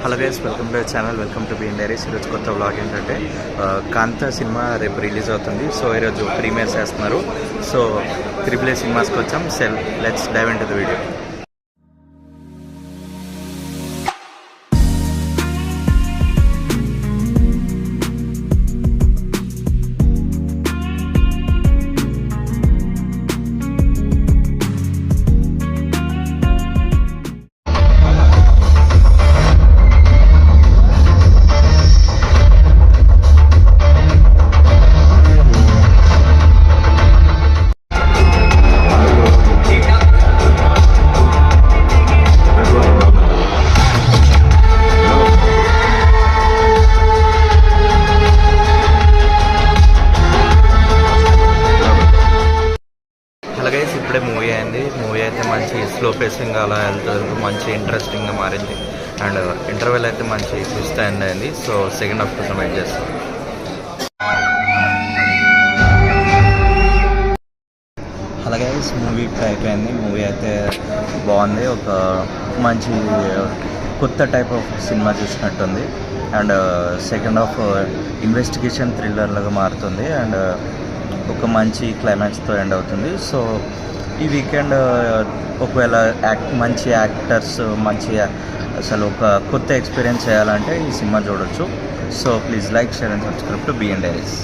Hello guys, welcome to channel, welcome to BN diaries. ఈరోజు కొత్త vlog ఏంటంటే Kaantha cinema రేపు రిలీజ్ అవుతుంది. సో ఈరోజు ప్రీమియర్స్ చేస్తున్నారు. సో త్రిబుల్ ఏ సినిమాస్కి వచ్చాం. Let's dive into the video. Guys, ఇప్పుడే మూవీ అయింది. మూవీ అయితే మంచి స్లో పేసింగ్ అలా వెళ్తూ మంచి ఇంట్రెస్టింగ్గా మారింది. అండ్ ఇంటర్వెల్ అయితే మంచి ట్విస్ట్ అయింది. సో సెకండ్ హాఫ్ కోసం వెయిట్ చేస్తాం. హలో గైస్, మూవీ ఇప్పుడు అయిపోయింది. మూవీ అయితే బాగుంది. ఒక మంచి కొత్త టైప్ ఆఫ్ సినిమా చూసినట్టుంది. And second half investigation thriller లాగా మారుతుంది. అండ్ ఒక మంచి క్లైమాక్స్తో ఎండ్ అవుతుంది. సో ఈ వీకెండ్ ఒకవేళ మంచి యాక్టర్స్ అసలు ఒక కొత్త ఎక్స్పీరియన్స్ చేయాలంటే ఈ సినిమా చూడొచ్చు. So please like, share and subscribe to BN diaries.